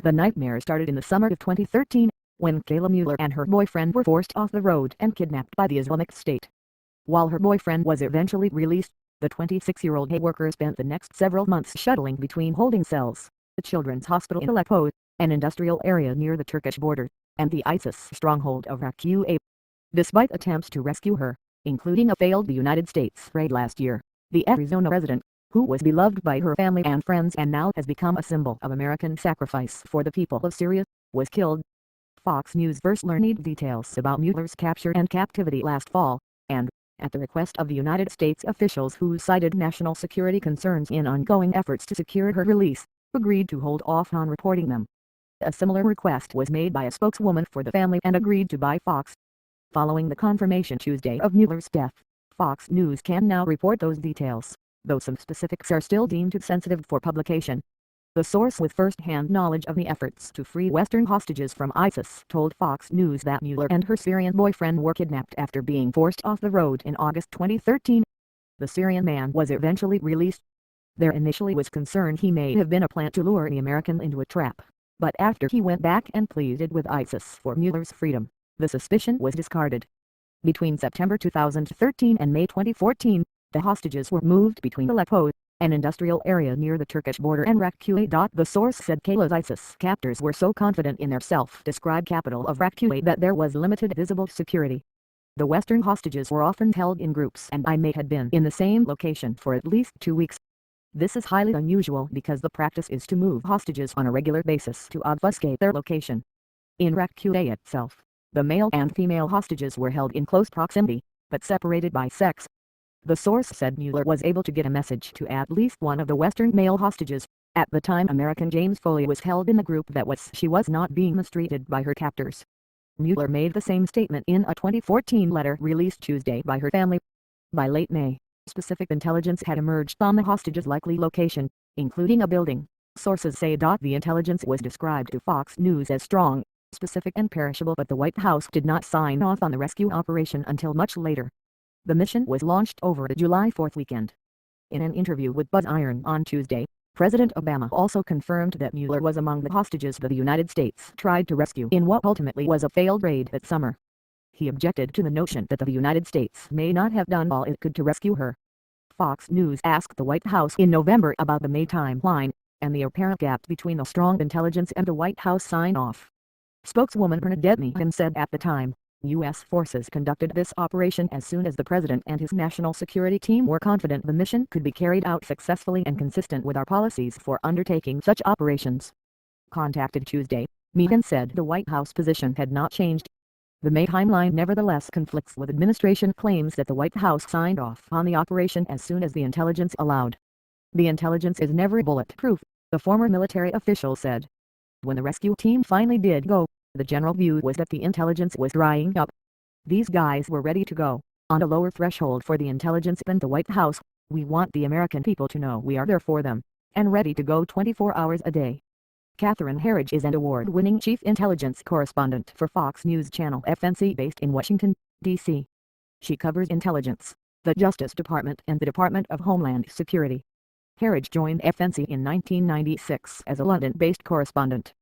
The nightmare started in the summer of 2013, when Kayla Mueller and her boyfriend were forced off the road and kidnapped by the Islamic State. While her boyfriend was eventually released, the 26-year-old worker spent the next several months shuttling between holding cells, the children's hospital in Aleppo, an industrial area near the Turkish border, and the ISIS stronghold of Raqqa. Despite attempts to rescue her, including a failed United States raid last year, the Arizona resident, who was beloved by her family and friends and now has become a symbol of American sacrifice for the people of Syria, was killed. Fox News first learned details about Mueller's capture and captivity last fall, and, at the request of the United States officials who cited national security concerns in ongoing efforts to secure her release, agreed to hold off on reporting them. A similar request was made by a spokeswoman for the family and agreed to by Fox. Following the confirmation Tuesday of Mueller's death, Fox News can now report those details, though some specifics are still deemed too sensitive for publication. The source with first-hand knowledge of the efforts to free Western hostages from ISIS told Fox News that Mueller and her Syrian boyfriend were kidnapped after being forced off the road in August 2013. The Syrian man was eventually released. There initially was concern he may have been a plant to lure the American into a trap, but after he went back and pleaded with ISIS for Mueller's freedom, the suspicion was discarded. Between September 2013 and May 2014, the hostages were moved between Aleppo, an industrial area near the Turkish border, and Raqqa. The source said Kayla's ISIS captors were so confident in their self-described capital of Raqqa that there was limited visible security. The Western hostages were often held in groups and I may had been in the same location for at least 2 weeks. This is highly unusual because the practice is to move hostages on a regular basis to obfuscate their location. In Raqqa itself, the male and female hostages were held in close proximity, but separated by sex. The source said Mueller was able to get a message to at least one of the Western male hostages. At the time, American James Foley was held in the group that she was not being mistreated by her captors. Mueller made the same statement in a 2014 letter released Tuesday by her family. By late May, specific intelligence had emerged on the hostages' likely location, including a building. Sources say the intelligence was described to Fox News as strong, specific and perishable, but the White House did not sign off on the rescue operation until much later. The mission was launched over the July 4th weekend. In an interview with Buzz Iron on Tuesday, President Obama also confirmed that Mueller was among the hostages that the United States tried to rescue in what ultimately was a failed raid that summer. He objected to the notion that the United States may not have done all it could to rescue her. Fox News asked the White House in November about the May timeline, and the apparent gap between the strong intelligence and the White House sign-off. Spokeswoman Bernadette Meehan said at the time, U.S. forces conducted this operation as soon as the president and his national security team were confident the mission could be carried out successfully and consistent with our policies for undertaking such operations. Contacted Tuesday, Meehan said the White House position had not changed. The May timeline nevertheless conflicts with administration claims that the White House signed off on the operation as soon as the intelligence allowed. The intelligence is never bulletproof, the former military official said. When the rescue team finally did go, the general view was that the intelligence was drying up. These guys were ready to go, on a lower threshold for the intelligence than the White House. We want the American people to know we are there for them, and ready to go 24 hours a day. Catherine Herridge is an award-winning chief intelligence correspondent for Fox News Channel FNC based in Washington, D.C. She covers intelligence, the Justice Department and the Department of Homeland Security. Herridge joined FNC in 1996 as a London-based correspondent.